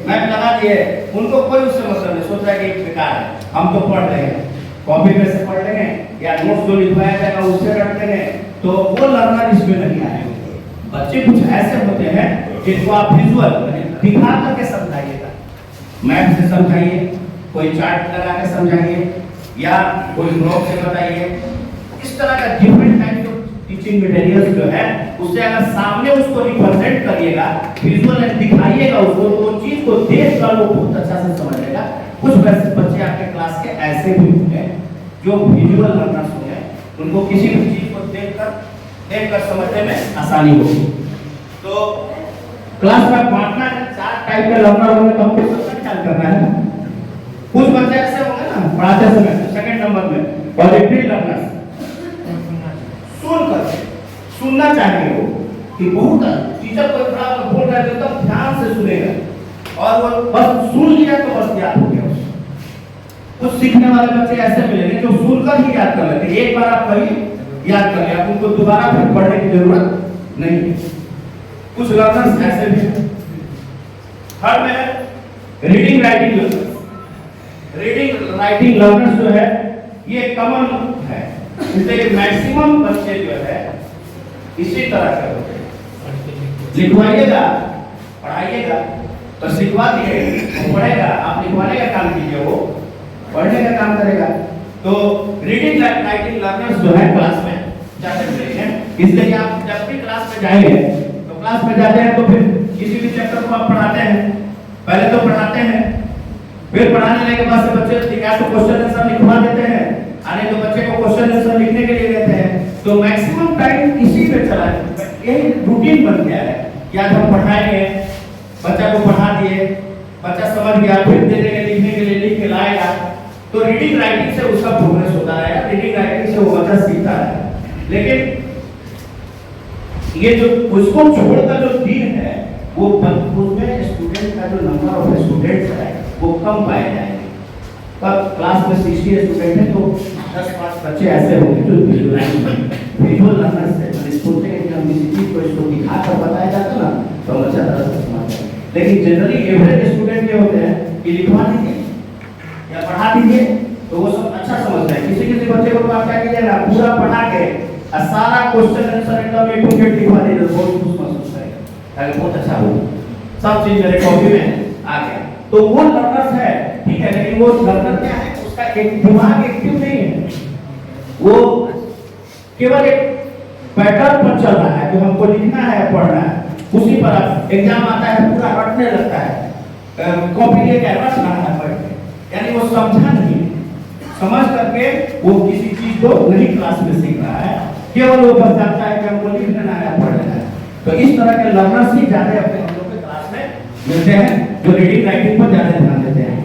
Map लगा दिए, उनको कोई उससे मतलब नहीं, सोच रहा है कि बेकार है, हम तो पढ़ रहे हैं, कॉपी में से पढ़ लेंगे या नोट्स जो लिखवाया जाएगा उससे रट लेंगे, तो वो लर्नर इसमें नहीं आएगा। बच्चे कुछ ऐसे होते हैं जिनको आप विजुअल दिखा करके समझाइएगा, मैप से समझाइए, कोई चार्ट लगा के समझाइए या कोई ग्रुप से बताइए। इस तरह का different type of teaching materials जो है उससे अगर सामने उसको रिप्रेजेंट करिएगा, विजुअल एंड दिखाइएगा उसको, तो वो चीज को देख कर वो बहुत अच्छा से समझ लेगा। कुछ वैसे बच्चे आपके क्लास के ऐसे भी होंगे जो विजुअल लर्नर्स होंगे, उनको किसी भी चीज को देखकर समझने में आसानी होगी। तो क्लास में बांटना है, 4 टाइप के लर्नर होंगे तो हमको सबका ख्याल करना है। कुछ बच्चे ऐसे होंगे ना पढ़ाते समय, सेकंड नंबर में ऑडिटरी लर्नर्स, सुनना चाहिए वो कि बहुत टीचर कोई बड़ा बोल रहा है तो ध्यान से सुनेगा और वो बस सुन लिया तो बस याद हो गया उसको। कुछ सीखने वाले बच्चे ऐसे मिलेंगे जो सुनकर ही याद कर लेते हैं, एक बार आप कहीं याद कर लिया, उनको दोबारा फिर पढ़ने की जरूरत नहीं है। कुछ लर्नर्स ऐसे भी हैं। थर्ड में reading writing learners. Reading writing learners जो है ये कॉमन है, इसलिए मैक्सिमम बच्चे जो है इसी तरह के होते हैं। लिखवाइएगा, पढ़ाइएगा, तो सिखवा दिए वो पढ़ेगा, आप लिखवाने का काम कीजिए, वो पढ़ने का काम करेगा। तो रीडिंग राइटिंग लर्नर्स जो है क्लास में जाते हैं, इसलिए आप जब भी क्लास में जाएंगे तो क्लास में जाते हैं तो फिर किसी भी चैप्टर को आप पढ़ाते हैं, पहले तो पढ़ाते हैं, फिर पढ़ाने के बाद से बच्चे या तो क्वेश्चन आंसर लिखवा देते हैं, आने तो बच्चे को क्वेश्चन आंसर लिखने के लिए देते हैं। तो मैक्सिमम टाइम इसी पे चला है, यही रूटीन बन गया है कि आज हम पढ़ाएंगे, बच्चा को पढ़ा दिए, बच्चा समझ गया, फिर दे देंगे लिखने के लिए, लिख के लाएगा। तो रीडिंग राइटिंग से उसका प्रोग्रेस होता है, रीडिंग राइटिंग से वो बच्चा सीखता है। लेकिन ये जो उसको छोड़कर जो दिन है वो उसमें स्टूडेंट का जो नंबर ऑफ स्टूडेंट्स है वो कम पाए जाएंगे। तब क्लास में 60 स्टूडेंट है तो 10-5 बच्चे ऐसे होंगे जो विजुअल लर्नर्स है, सोचते हैं कि हम किसी चीज को इसको दिखा कर बताया जाता ना तो बच्चा तरह से समझ जाए। लेकिन जनरली एवरेज स्टूडेंट ये होते हैं कि लिखवा दीजिए या पढ़ा दीजिए तो वो सब अच्छा समझते हैं। किसी बच्चे को आप क्या कीजिए ना, पूरा पढ़ा के और सारा क्वेश्चन आंसर एकदम ए टू जेड लिखवा दीजिए, बहुत खुश महसूस करेगा, ताकि बहुत अच्छा हो, सब चीज मेरे कॉपी में आ गया। तो वो लर्नर्स है, ठीक है, लेकिन वो लर्नर क्या है, उसका एक दिमाग एक्टिव नहीं है, वो केवल एक पैटर्न पर चल रहा है, जो हमको लिखना है पढ़ना है उसी पर एग्जाम आता है पूरा रटने लगता है, कॉपी लेके रट रहा है पढ़ के, यानी वो समझा नहीं, समझ करके वो किसी चीज को नहीं क्लास में सीख रहा है, केवल वो बस जानता है कि हमको लिखना है पढ़ना है। तो इस तरह के लर्नर्स ही ज्यादा अपने हम लोग के क्लास में मिलते हैं, जो रीडिंग राइटिंग पर ज्यादा ध्यान देते हैं।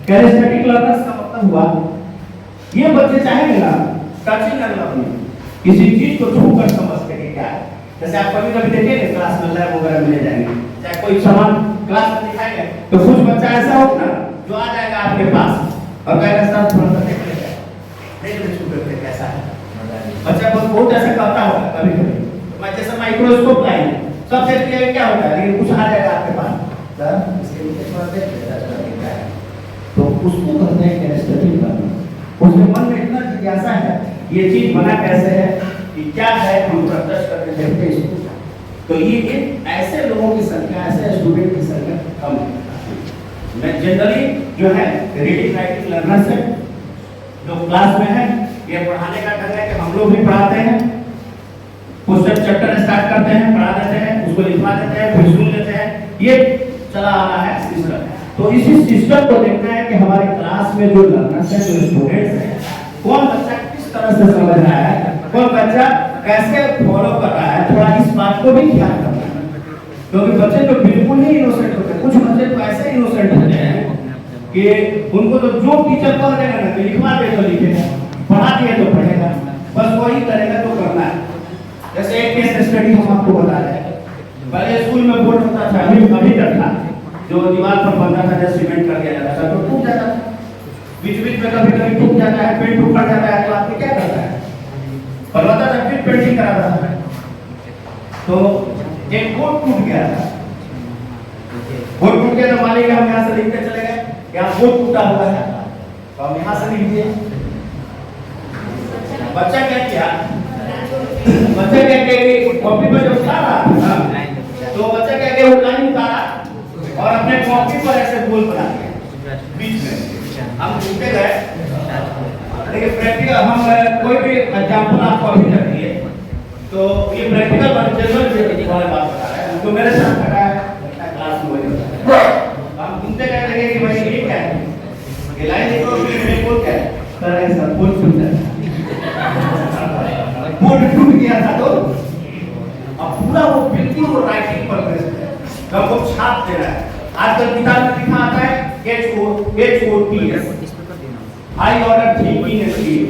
कैरेस्टेटिक लर्नर्स का मतलब हुआ ये बच्चे चाहेंगे ना टचिंग एंड लर्निंग, किसी चीज को छू कर समझते हैं क्या है। जैसे आप कभी कभी देखेंगे क्लास में लैब वगैरह मिले जाएंगे, चाहे कोई सामान क्लास में दिखाएंगे तो कुछ बच्चा ऐसा हो ना जो आ जाएगा आपके पास और कहेगा सर थोड़ा सा देख लेते हैं कैसा है। बच्चा बहुत ऐसा करता होगा कभी कभी, तो जैसे माइक्रोस्कोप लाएंगे सब देख लिया क्या होता है, लेकिन कुछ आ जाएगा आपके पास, सर इसके नीचे थोड़ा देख लेता है, तो उसको कहते हैं कैरेस्टेटिक लर्निंग। उसके मन में इतना जिज्ञासा है ये चीज बना कैसे है, कि क्या है, हम प्रत्यक्ष करके देखते हैं इसको। तो ये ऐसे लोगों की संख्या, ऐसे स्टूडेंट की संख्या कम है। मैं जनरली जो है रीडिंग राइटिंग लर्नर्स है जो क्लास में है, ये पढ़ाने का ढंग है कि हम लोग भी पढ़ाते हैं, क्वेश्चन चैप्टर स्टार्ट करते हैं, पढ़ा देते हैं, उसको लिखवा देते हैं, फिर सुन लेते हैं, ये चला आ रहा है सिस्टम। तो इसी सिस्टम को देखना है कि हमारे क्लास में जो लर्नर्स हैं, जो स्टूडेंट्स हैं, कौन बच्चा किस तरह से समझ रहा है, कौन बच्चा कैसे फॉलो कर रहा है, थोड़ा इस बात को भी ध्यान रखना है। क्योंकि बच्चे तो बिल्कुल ही इनोसेंट होते हैं, कुछ बच्चे तो ऐसे इनोसेंट होते हैं कि उनको तो जो टीचर कह देगा ना कि लिखवा दे तो लिखेगा, पढ़ा दिए तो पढ़ेगा, बस वही करेगा तो करना है। जैसे एक केस स्टडी हम आपको बता रहे हैं, पहले स्कूल में बोर्ड होता था, अभी तक था, जो दीवार पर बनता था, जैसे सीमेंट कर दिया जाता था तो टूट जाता था, बीच में कभी टूट जाता है, पेंट उखड़ जाता है, तो आपके क्या करता है, बनवाता था, फिर पेंटिंग कराता था। तो एक बोर्ड टूट गया था, बोर्ड टूट गया तो मान लीजिए हम यहाँ से लिखते चले गए, यहाँ बोर्ड टूटा हुआ है तो हम यहाँ से लिख दिए। बच्चा क्या किया, बच्चा क्या किया, कॉपी पर जो उतारा तो बच्चा क्या किया, वो लाइन उतारा और अपने कॉपी पर ऐसे गोल बना दिया बीच में। हम लिखते गए, देखिए प्रैक्टिकल हम कोई भी एग्जांपल आपको अभी रख दिए तो ये प्रैक्टिकल जनरल वाले बात बता रहा है, तो मेरे साथ खड़ा है क्लास में, हम सुनते गए लगे कि भाई ये क्या है, ये लाइन देखो ये बोल क्या है, सर ऐसा बोल सुनता है, बोर्ड टूट गया था तो अब पूरा वो बिल्कुल वो राइटिंग पर बेस्ड है, तो हमको छाप दे रहा है। आजकल किताब में लिखा आता है HOTS, high order thinking skill,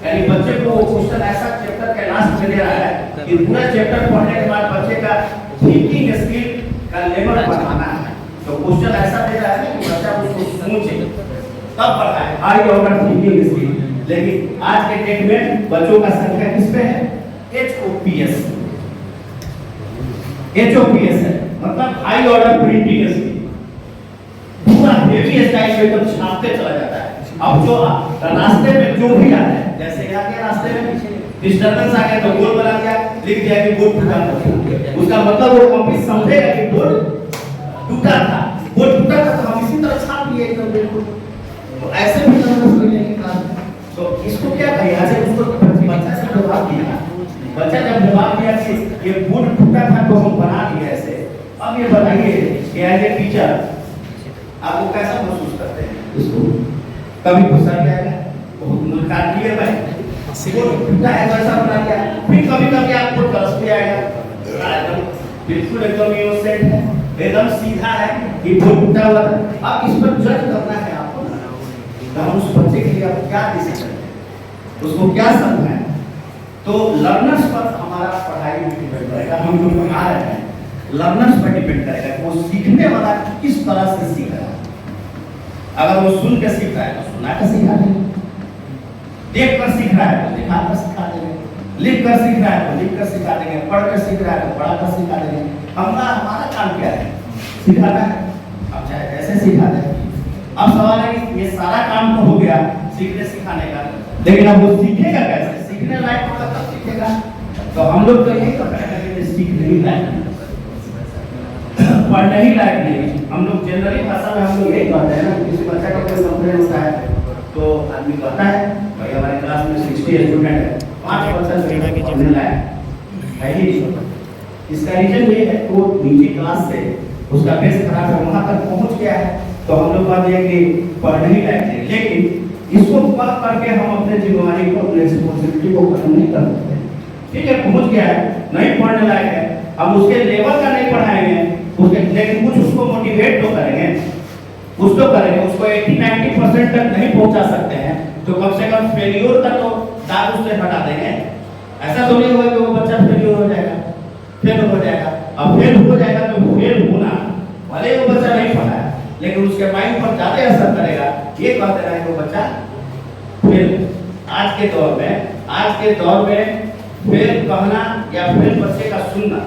यानी बच्चे को क्वेश्चन ऐसा चैप्टर के लास्ट में दे रहा है कि पूरा चैप्टर पढ़ने के बाद बच्चे का थिंकिंग स्किल का लेवल बढ़ाना है, तो क्वेश्चन ऐसा दे रहा है कि बच्चा उसको सोचे तब पढ़ता है हाई ऑर्डर थिंकिंग स्किल। लेकिन आज के डेट में बच्चों का संख्या किस पे है, HOPS है, मतलब हाई ऑर्डर प्रिंटिंग स्किल, पूरा हेवी स्टाइल में एकदम छापते चला जाता है। अब जो रास्ते में जो भी आता है, जैसे आ गया रास्ते में डिस्टरबेंस आ गया तो बोर्ड बना दिया, लिख दिया कि बोर्ड टूटा था, उसका मतलब वो कॉपी समझेगा कि बोर्ड टूटा था, बोर्ड टूटा था तो हम इसी तरह छाप लिए एकदम बिल्कुल। तो ऐसे भी हम समझ लेंगे क्लास में, तो इसको क्या कहिए, आज उसको बच्चा से जवाब दिया, बच्चा जब जवाब दिया कि ये बोर्ड टूटा था तो हम बना दिए ऐसे। अब ये बताइए कि एज ए टीचर आपको कैसा महसूस करते हैं इसको, कभी गुस्सा आएगा, बहुत मुस्कान दिए भाई टूटा है वैसा बना दिया, फिर कभी कभी आपको तरस भी आएगा, बिल्कुल एकदम इनोसेंट है, एकदम सीधा है कि बोर्ड टूटा हुआ था। अब इस पर जज करना है आपको, तो हम उस बच्चे के लिए आप क्या डिसीजन लें, उसको क्या समझाएं, तो लर्नर्स पर हमारा पढ़ाई डिपेंड करेगा, हम जो पढ़ा रहे हैं लर्नर्स पर डिपेंड करेगा, वो सीखने वाला किस तरह से सीख रहा है। अगर वो सुन के सीख रहा है तो सुना कर सिखा देंगे, देख कर सीख रहा है तो दिखा कर सिखा देंगे, लिख कर सीख रहा है तो लिख कर सिखा देंगे, पढ़ कर सीख रहा है तो पढ़ा कर सिखा देंगे। हमारा काम क्या है, सिखाना है, अब चाहे कैसे सिखा दें। अब सवाल है कि ये सारा काम तो हो गया सीखने सिखाने का, लेकिन अब वो सीखेगा कैसे, सीखने लायक होगा तब सीखेगा। तो हम लोग तो यही कर रहे हैं कि सीखने ही लायक, पढ़ने ही लायक नहीं। हम लोग जनरली भाषा में हम लोग यही कहते हैं ना, किसी बच्चा का कोई कंप्लेंट होता है तो आदमी कहता है भाई हमारे क्लास में 60 स्टूडेंट है, 5% पढ़ने लायक है ही नहीं। इसका रीजन ये है वो नीचे क्लास से उसका बेस खराब है, वहाँ तक पहुँच गया है, तो हम लोग कहते हैं कि पढ़ने ही लायक नहीं। लेकिन इसको पढ़ करके हम अपने जिम्मेवारी को, अपने रिस्पॉन्सिबिलिटी को खत्म नहीं कर सकते। ठीक है, पहुँच गया है, नहीं पढ़ने लायक है, हम उसके लेवल का नहीं पढ़ाएंगे उसके, लेकिन कुछ उसको मोटिवेट तो करेंगे, कुछ तो करेंगे, उसको 80-90% तक नहीं पहुंचा सकते हैं तो कम से कम फेलियर का तो दाग उससे हटा देंगे। ऐसा तो नहीं होगा कि वो बच्चा फेलियर हो जाएगा, फेल हो जाएगा। अब फेल हो जाएगा तो फेल होना भले वो बच्चा नहीं पढ़ा है लेकिन उसके माइंड पर ज्यादा असर करेगा, ये कह देना है कि वो बच्चा फेल। आज के दौर में फेल कहना या फेल बच्चे का सुनना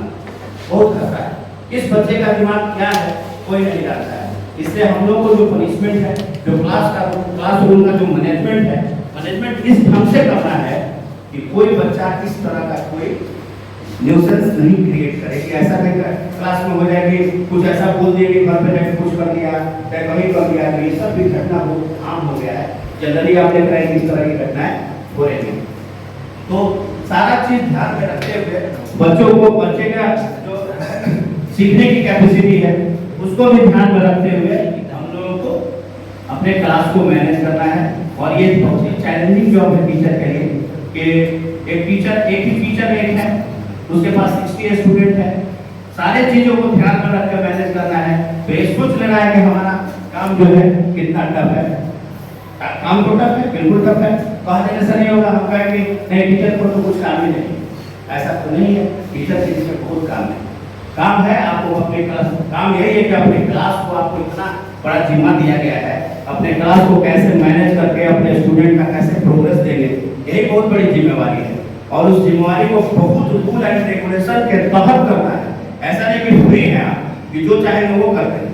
बहुत खतरा है। इस बच्चे का दिमाग क्या है कोई नहीं जानता है, इसलिए हम लोग को जो पनिशमेंट है, जो क्लासरूम का जो मैनेजमेंट है, मैनेजमेंट इस ढंग से करना है कि कोई बच्चा इस तरह का कोई न्यूसेंस नहीं क्रिएट करे कि ऐसा नहीं क्लास में हो जाए कि कुछ ऐसा बोल दिया कि घर पे जाके कुछ कर दिया या कहीं कर दिया, तो ये सब भी घटना बहुत आम हो गया है। जनरली आप देख रहे हैं किस तरह की घटनाएं हो रही हैं। तो सारा चीज ध्यान में रखते हुए बच्चों को, बच्चे का जो सीखने की कैपेसिटी है उसको भी ध्यान में रखते हुए हम लोगों को अपने क्लास को मैनेज करना है। और ये बहुत ही चैलेंजिंग जॉब है टीचर के लिए कि एक ही टीचर है, उसके पास 60 स्टूडेंट है, सारे चीजों को ध्यान में रखकर मैनेज करना है। तो ये सोच लेना है कि हमारा काम जो है कितना टफ है। काम तो टफ है, बिल्कुल टफ है, कहा देने से नहीं होगा। हम कहेंगे नहीं टीचर को तो कुछ काम ही नहीं, ऐसा तो नहीं है। टीचर के लिए बहुत काम है, काम है आपको अपने क्लास, काम यही है कि अपने क्लास को आपको इतना बड़ा जिम्मा दिया गया है, अपने क्लास को कैसे मैनेज करके अपने स्टूडेंट का कैसे प्रोग्रेस देंगे, यही बहुत बड़ी जिम्मेवारी है। और उस जिम्मेवारी को बहुत रूल एंड रेगुलेशन के तहत करना है। ऐसा नहीं कि फ्री है आप कि जो चाहेंगे वो करते हैं,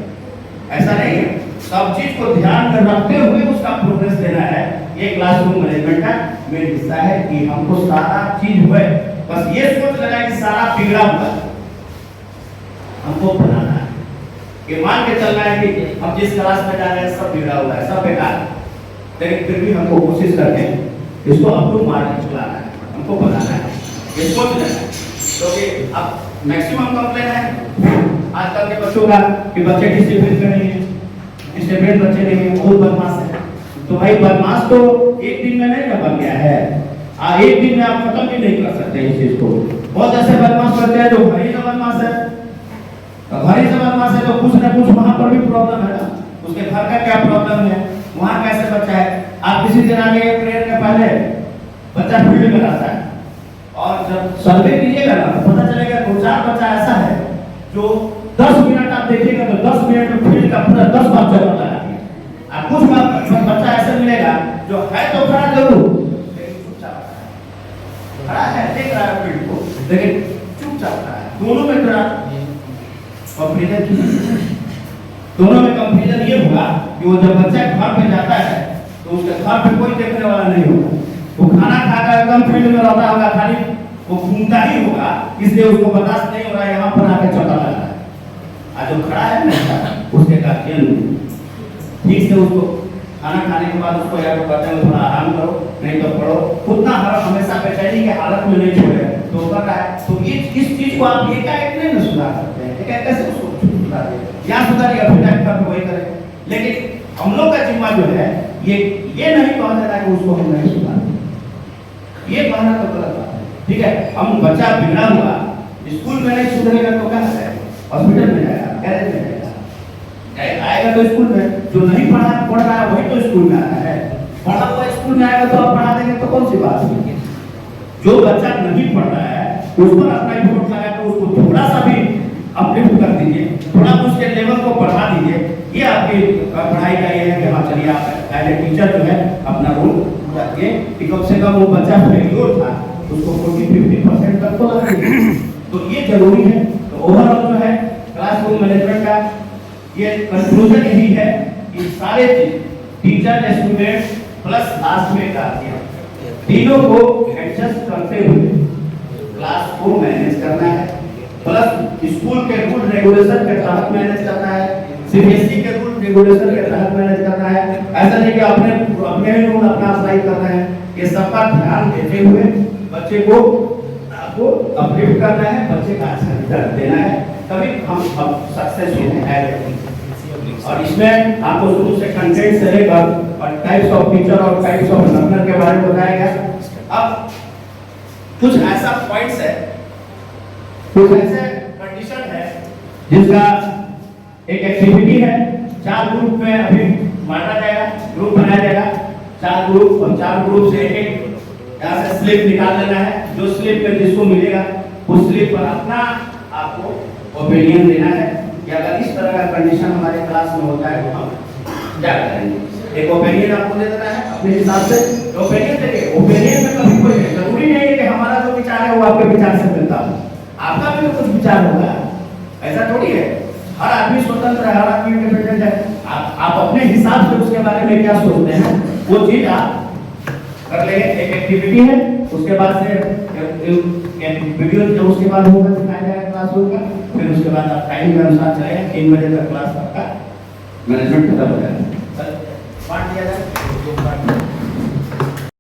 ऐसा नहीं है। सब चीज को ध्यान में रखते हुए उसका प्रोग्रेस देना है। ये क्लासरूम मैनेजमेंट का मेन हिस्सा है कि हमको सारा चीज हुए, बस ये सोच लेना है कि सारा बिगड़ा हुआ हमको बनाना है। कि मान के चलना है कि हम जिस क्लास में जा रहे हैं सब बिगड़ा हुआ है, सब बेकार है, लेकिन फिर भी हमको कोशिश करके इसको अप टू मार्क चलाना है, हमको बनाना है, ये सोच लेना है। क्योंकि अब मैक्सिमम कंप्लेन है आजकल के बच्चों का कि बच्चे डिसिप्लिन में नहीं है, डिसिप्लिन बच्चे नहीं है, बहुत बदमाश है। तो भाई बदमाश तो एक दिन में नहीं बन गया है, एक दिन में आप खत्म भी नहीं कर सकते इस चीज को। बहुत ऐसे बदमाश बच्चे हैं जो घर ही से बदमाश है, घर ही से बदमाश है, तो कुछ ना कुछ वहां पर भी प्रॉब्लम है ना, उसके घर का क्या प्रॉब्लम है, वहां कैसे बच्चा है। आप किसी दिन आगे प्रेयर के पहले बच्चा फील्ड में रहता है और जब सर्वे कीजिएगा ना तो पता चलेगा 2-4 बच्चा ऐसा है जो 10 मिनट आप देखिएगा तो 10 मिनट में फील्ड का पूरा 10 बार चक्कर लगा दिया। आप कुछ बच्चा ऐसा मिलेगा जो है तो खड़ा जरूर लेकिन चुपचाप खड़ा है, देख रहा है फील्ड को लेकिन चुपचाप खड़ा है। दोनों में थोड़ा कंपैरिजन, दोनों में कंपैरिजन ये होगा कि वो जब बच्चा घर पे जाता है तो उसके घर पे कोई देखने वाला नहीं होगा, वो खाना खाकर एकदम फील्ड में रहता होगा, खाली वो घूमता ही होगा, इसलिए उसको बर्दाश्त नहीं हो रहा है, यहाँ पर आके चक्कर लगा रहा है। आज जो खड़ा है ना उसके गार्जियन ठीक से उसको खाना खाने के बाद उसको या तो कहते हैं थोड़ा आराम करो, नहीं तो पढ़ो, उतना हमेशा बेचैनी के हालत में नहीं छोड़े तो कर रहा है। तो ये इस चीज को आप एकाएक नहीं सुधार सकते हैं, कैसे उसको सुधार दें या सुधारिए फिर टाइम वही करें, लेकिन हम लोग का जिम्मा जो है ये नहीं कहा जाता कि उसको हम नहीं सुधार, ये कहना तो गलत बात है। ठीक है, हम बच्चा बिगड़ा हुआ स्कूल में नहीं सुधरेगा तो कहाँ जाएगा, हॉस्पिटल में जाएगा, गैरेज में जाएगा, आएगा तो स्कूल में। जो नहीं पढ़ रहा है वही तो स्कूल में आता है, पढ़ा हुआ स्कूल में आएगा तो आप पढ़ा देंगे तो कौन सी बात है। जो बच्चा नहीं पढ़ रहा है उस पर अपना इफोर्ट लगा तो उसको थोड़ा सा भी अपलिफ्ट कर दीजिए, थोड़ा उसके लेवल को बढ़ा दीजिए। ये आपकी पढ़ाई का ये है कि हाँ चलिए आप एज ए टीचर जो है अपना रोल रखिए कि कम से कम वो बच्चा फेल्योर था उसको 40-50% तक तो ला दीजिए। तो ये जरूरी है। तो ओवरऑल जो है क्लासरूम मैनेजमेंट का ये कंक्लूजन यही है कि सारे टीचर स्टूडेंट प्लस लास्ट में गार्जियन तीनों को एडजस्ट करते हुए क्लास को मैनेज करना है, प्लस स्कूल के रूल रेगुलेशन के तहत मैनेज करना है, सीबीएसई के रूल रेगुलेशन के तहत मैनेज करना है। ऐसा नहीं कि अपने ही रूल अपना अप्लाई करना है। ये सबका ध्यान देते हुए बच्चे को आपको अपलिफ्ट करना है, बच्चे का अच्छा रिजल्ट देना है, तभी हम सक्सेस होंगे। और इसमें आपको शुरू से कंटेंट से लेकर और टाइप्स ऑफ टीचर और टाइप्स ऑफ लर्नर के बारे में बताया गया। अब कुछ ऐसा पॉइंट्स है, कुछ ऐसे कंडीशन है जिसका एक एक्टिविटी है, 4 ग्रुप में अभी बांटा जाएगा, ग्रुप बनाया जाएगा 4 ग्रुप, और 4 ग्रुप से एक यहाँ से स्लिप निकाल लेना है। जो स्लिप में जिसको मिलेगा उस स्लिप पर अपना आपको ओपिनियन देना है कि अगर इस तरह का कंडीशन हमारे क्लास में होता है तो हम क्या करेंगे। एक ओपिनियन आपको दे देना है अपने हिसाब से, ओपिनियन देखिए ओपिनियन में कभी कोई जरूरी नहीं है कि हमारा जो विचार है वो आपके विचार से मिलता हो, आपका भी कुछ विचार होगा, ऐसा थोड़ी है। हर आदमी स्वतंत्र है, हर आदमी इंडिपेंडेंट है। आप अपने हिसाब से उसके बारे में क्या सोचते हैं वो चीज आप कर लेंगे। एक एक्टिविटी है, उसके बाद से वीडियो जो उसके बाद होगा दिखाया जाएगा क्लासरूम का, फिर उसके बाद आप टाइम के अनुसार चलेगा। 3 बजे तक क्लास आपका मैनेजमेंट खत्म हो जाएगा। बांट दिया जाए।